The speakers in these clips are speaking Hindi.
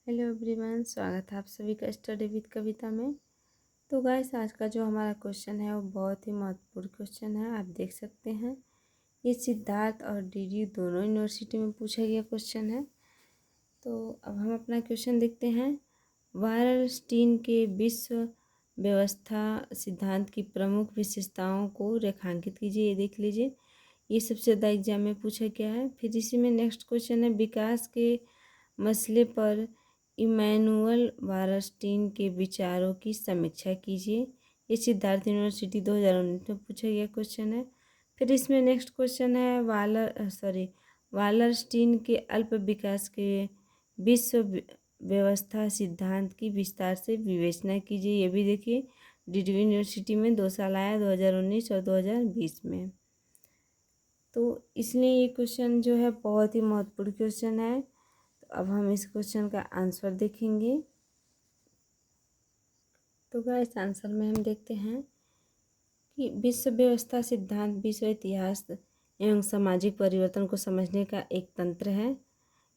हेलो एवरीवन, स्वागत है आप सभी का स्टडी विद कविता में। तो गाइस, आज का जो हमारा क्वेश्चन है वो बहुत ही महत्वपूर्ण क्वेश्चन है। आप देख सकते हैं ये सिद्धार्थ और डीडी दोनों यूनिवर्सिटी में पूछा गया क्वेश्चन है। तो अब हम अपना क्वेश्चन देखते हैं। वायरस्टीन के विश्व व्यवस्था सिद्धांत की प्रमुख विशेषताओं को रेखांकित कीजिए। ये देख लीजिए, ये सबसे ज़्यादा एग्जाम में पूछा गया है। फिर इसी में नेक्स्ट क्वेश्चन है, विकास के मसले पर इमैनुअल वायरस्टीन के विचारों की समीक्षा कीजिए। ये सिद्धार्थ यूनिवर्सिटी 2019 में पूछा गया क्वेश्चन है। फिर इसमें नेक्स्ट क्वेश्चन है, वायरस्टीन के अल्प विकास के विश्व व्यवस्था सिद्धांत की विस्तार से विवेचना कीजिए। ये भी देखिए, डीडी यूनिवर्सिटी में 2 साल आया, 2019 और 2020 में। तो इसलिए ये क्वेश्चन जो है बहुत ही महत्वपूर्ण क्वेश्चन है। तो अब हम इस क्वेश्चन का आंसर देखेंगे। तो गाइस, आंसर में हम देखते हैं कि विश्व व्यवस्था सिद्धांत विश्व इतिहास एवं सामाजिक परिवर्तन को समझने का एक तंत्र है।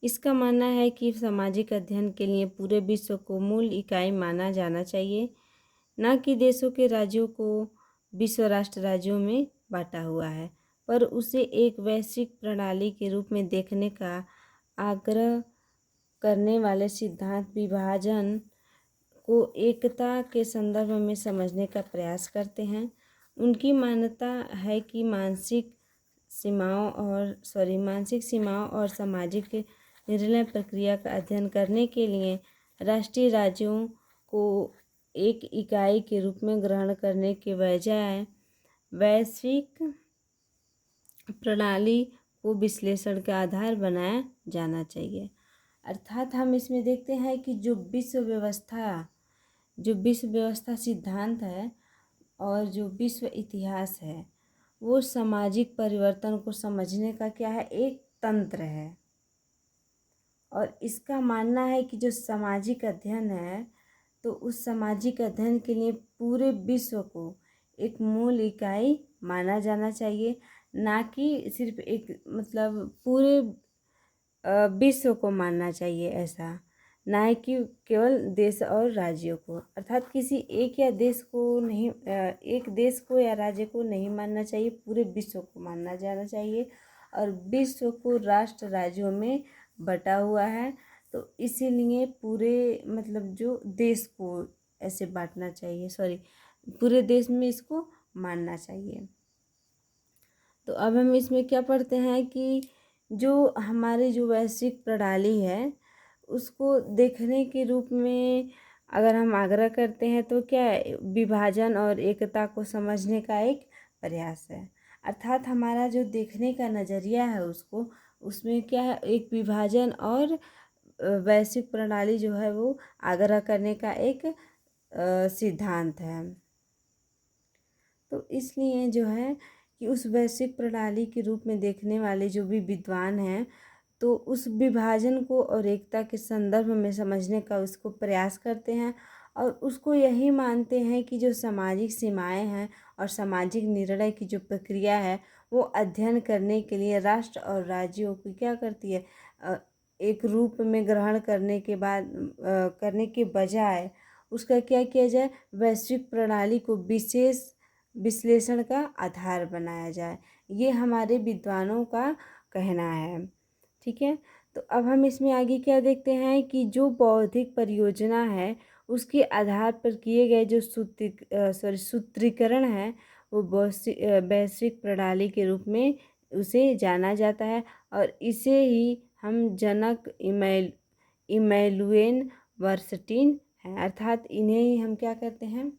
इसका मानना है कि सामाजिक अध्ययन के लिए पूरे विश्व को मूल इकाई माना जाना चाहिए, न कि देशों के राज्यों को विश्व राष्ट्र राज्यों में बांटा हुआ है, पर उसे एक वैश्विक प्रणाली के रूप में देखने का आग्रह करने वाले सिद्धांत विभाजन को एकता के संदर्भ में समझने का प्रयास करते हैं। उनकी मान्यता है कि मानसिक सीमाओं और सामाजिक निर्णय प्रक्रिया का अध्ययन करने के लिए राष्ट्रीय राज्यों को एक इकाई के रूप में ग्रहण करने के बजाय वैश्विक प्रणाली को विश्लेषण का आधार बनाया जाना चाहिए। अर्थात हम इसमें देखते हैं कि जो विश्व व्यवस्था सिद्धांत है और जो विश्व इतिहास है, वो सामाजिक परिवर्तन को समझने का क्या है, एक तंत्र है। और इसका मानना है कि जो सामाजिक अध्ययन है, तो उस सामाजिक अध्ययन के लिए पूरे विश्व को एक मूल इकाई माना जाना चाहिए, ना कि सिर्फ एक पूरे विश्व को मानना चाहिए ऐसा, ना है कि केवल देश और राज्यों को। अर्थात किसी एक या देश को नहीं, एक देश को या राज्य को नहीं मानना चाहिए, पूरे विश्व को मानना जाना चाहिए। और विश्व को राष्ट्र राज्यों में बटा हुआ है, तो इसीलिए पूरे जो देश को ऐसे बांटना चाहिए, पूरे देश में इसको मानना चाहिए। तो अब हम इसमें क्या पढ़ते हैं कि जो हमारी जो वैश्विक प्रणाली है, उसको देखने के रूप में अगर हम आग्रह करते हैं तो क्या है, विभाजन और एकता को समझने का एक प्रयास है। अर्थात हमारा जो देखने का नज़रिया है उसमें क्या है, एक विभाजन और वैश्विक प्रणाली जो है वो आग्रह करने का एक सिद्धांत है। तो इसलिए जो है कि उस वैश्विक प्रणाली के रूप में देखने वाले जो भी विद्वान हैं, तो उस विभाजन को और एकता के संदर्भ में समझने का उसको प्रयास करते हैं, और उसको यही मानते हैं कि जो सामाजिक सीमाएं हैं और सामाजिक निर्णय की जो प्रक्रिया है, वो अध्ययन करने के लिए राष्ट्र और राज्यों को क्या करती है, एक रूप में ग्रहण करने के बजाय उसका क्या किया जाए, वैश्विक प्रणाली को विशेष विश्लेषण का आधार बनाया जाए। ये हमारे विद्वानों का कहना है। ठीक है, तो अब हम इसमें आगे क्या देखते हैं कि जो बौद्धिक परियोजना है, उसके आधार पर किए गए जो सूत्रीकरण है, वो वैश्विक प्रणाली के रूप में उसे जाना जाता है। और इसे ही हम जनक इमैनुएल वायरस्टीन हैं, अर्थात इन्हें ही हम क्या कहते हैं,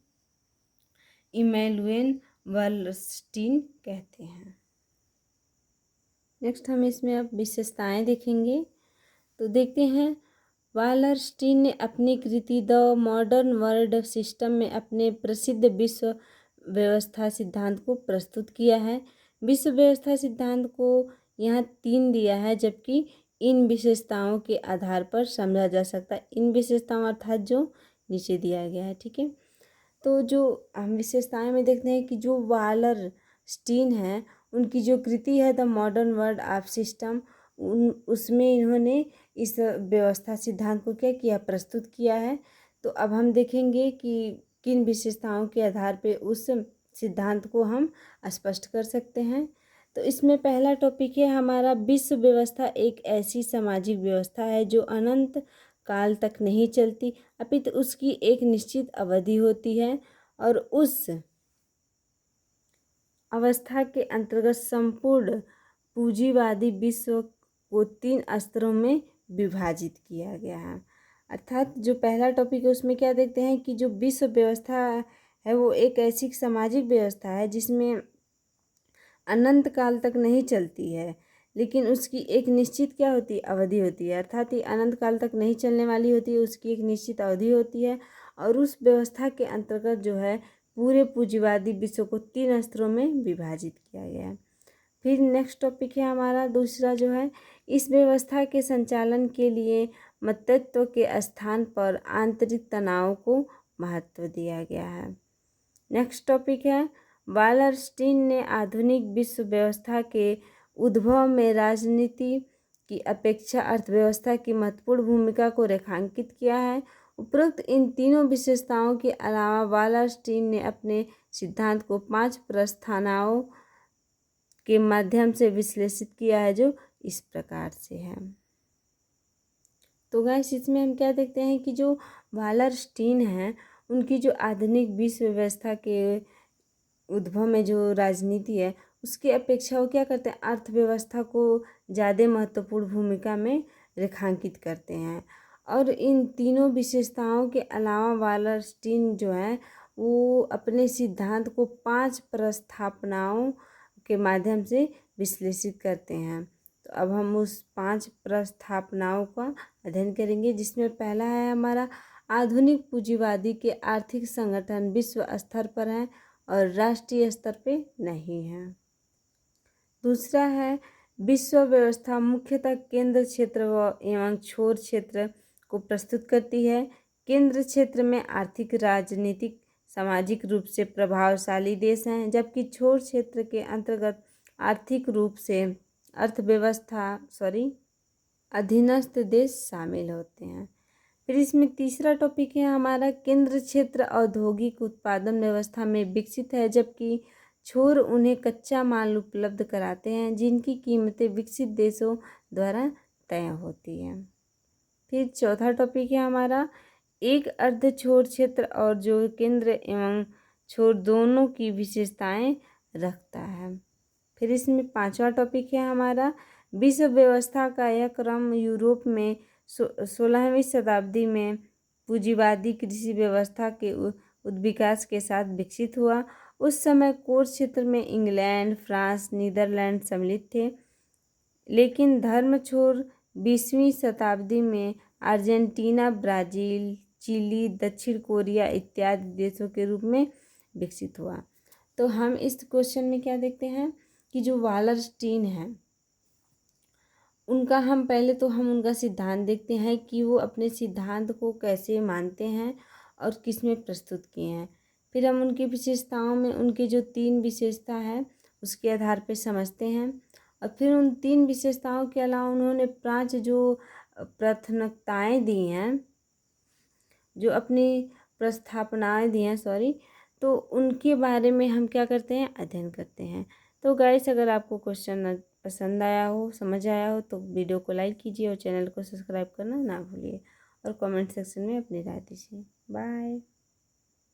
इमैनुएल वायरस्टीन कहते हैं। नेक्स्ट हम इसमें अब विशेषताएं देखेंगे। तो देखते हैं, वायरस्टीन ने अपनी कृति द मॉडर्न वर्ल्ड सिस्टम में अपने प्रसिद्ध विश्व व्यवस्था सिद्धांत को प्रस्तुत किया है। विश्व व्यवस्था सिद्धांत को यहाँ 3 दिया है, जबकि इन विशेषताओं के आधार पर समझा जा सकता है। इन विशेषताओं अर्थात जो नीचे दिया गया है। ठीक है, तो जो हम विशेषताएं में देखते हैं कि जो वायरस्टीन है, उनकी जो कृति है the modern world of system, उसमें इन्होंने इस व्यवस्था सिद्धांत को क्या किया, प्रस्तुत किया है। तो अब हम देखेंगे कि किन विशेषताओं के आधार पे उस सिद्धांत को हम स्पष्ट कर सकते हैं। तो इसमें पहला टॉपिक है हमारा, विश्व व्यवस्था एक ऐसी सामाजिक व्यवस्था है जो अनंत काल तक नहीं चलती, अपितु उसकी एक निश्चित अवधि होती है और उस अवस्था के अंतर्गत संपूर्ण पूंजीवादी विश्व को 3 स्तरों में विभाजित किया गया है। अर्थात जो पहला टॉपिक है उसमें क्या देखते हैं कि जो विश्व व्यवस्था है वो एक ऐसी सामाजिक व्यवस्था है जिसमें अनंत काल तक नहीं चलती है, लेकिन उसकी एक निश्चित क्या होती है, अवधि होती है। अर्थात ये अनंत काल तक नहीं चलने वाली होती है, उसकी एक निश्चित अवधि होती है और उस व्यवस्था के अंतर्गत जो है पूरे पूंजीवादी विश्व को 3 स्तरों में विभाजित किया गया है। फिर नेक्स्ट टॉपिक है हमारा दूसरा जो है, इस व्यवस्था के संचालन के लिए मतत्व के स्थान पर आंतरिक तनाव को महत्व दिया गया है। नेक्स्ट टॉपिक है, वालरस्टीन ने आधुनिक विश्व व्यवस्था के उद्भव में राजनीति की अपेक्षा अर्थव्यवस्था की महत्वपूर्ण भूमिका को रेखांकित किया है। उपरोक्त इन तीनों विशेषताओं के अलावा वालरस्टीन ने अपने सिद्धांत को 5 प्रस्थानों के माध्यम से विश्लेषित किया है, जो इस प्रकार से है। तो गाइस इसमें हम क्या देखते हैं कि जो वालरस्टीन है उनकी जो आधुनिक विश्व व्यवस्था के उद्भव में जो राजनीति है उसकी अपेक्षा वो क्या करते हैं, अर्थव्यवस्था को ज़्यादा महत्वपूर्ण भूमिका में रेखांकित करते हैं। और इन तीनों विशेषताओं के अलावा वालरस्टीन जो है वो अपने सिद्धांत को 5 प्रस्थापनाओं के माध्यम से विश्लेषित करते हैं। तो अब हम उस 5 प्रस्थापनाओं का अध्ययन करेंगे, जिसमें पहला है हमारा, आधुनिक पूंजीवादी के आर्थिक संगठन विश्व स्तर पर हैं और राष्ट्रीय स्तर पे नहीं है। दूसरा है, विश्व व्यवस्था मुख्यतः केंद्र क्षेत्र एवं छोर क्षेत्र को प्रस्तुत करती है। केंद्र क्षेत्र में आर्थिक, राजनीतिक, सामाजिक रूप से प्रभावशाली देश हैं, जबकि छोर क्षेत्र के अंतर्गत आर्थिक रूप से अधीनस्थ देश शामिल होते हैं। फिर इसमें तीसरा टॉपिक है हमारा, केंद्र क्षेत्र औद्योगिक उत्पादन व्यवस्था में विकसित है, जबकि छोर उन्हें कच्चा माल उपलब्ध कराते हैं जिनकी कीमतें विकसित देशों द्वारा तय होती हैं। फिर चौथा टॉपिक है हमारा, एक अर्ध छोर क्षेत्र और जो केंद्र एवं छोर दोनों की विशेषताएं रखता है। फिर इसमें पांचवा टॉपिक है हमारा, विश्व व्यवस्था का यह क्रम यूरोप में 16वीं शताब्दी में पूंजीवादी कृषि व्यवस्था के उद्विकास के साथ विकसित हुआ। उस समय कोर क्षेत्र में इंग्लैंड, फ्रांस, नीदरलैंड सम्मिलित थे, लेकिन धर्म छोर 20वीं शताब्दी में अर्जेंटीना, ब्राज़ील, चिली, दक्षिण कोरिया इत्यादि देशों के रूप में विकसित हुआ। तो हम इस क्वेश्चन में क्या देखते हैं कि जो वालरस्टीन है उनका हम उनका सिद्धांत देखते हैं कि वो अपने सिद्धांत को कैसे मानते हैं और किस में प्रस्तुत किए हैं। फिर हम उनकी विशेषताओं में उनकी जो 3 विशेषता है उसके आधार पर समझते हैं और फिर उन 3 विशेषताओं के अलावा उन्होंने 5 जो प्राथमिकताएं दी हैं, जो अपनी प्रस्थापनाएं दी हैं तो उनके बारे में हम क्या करते हैं, अध्ययन करते हैं। तो गाइस अगर आपको क्वेश्चन पसंद आया हो, समझ आया हो तो वीडियो को लाइक कीजिए और चैनल को सब्सक्राइब करना ना भूलिए और कमेंट सेक्शन में अपनी राय दीजिए। बाय।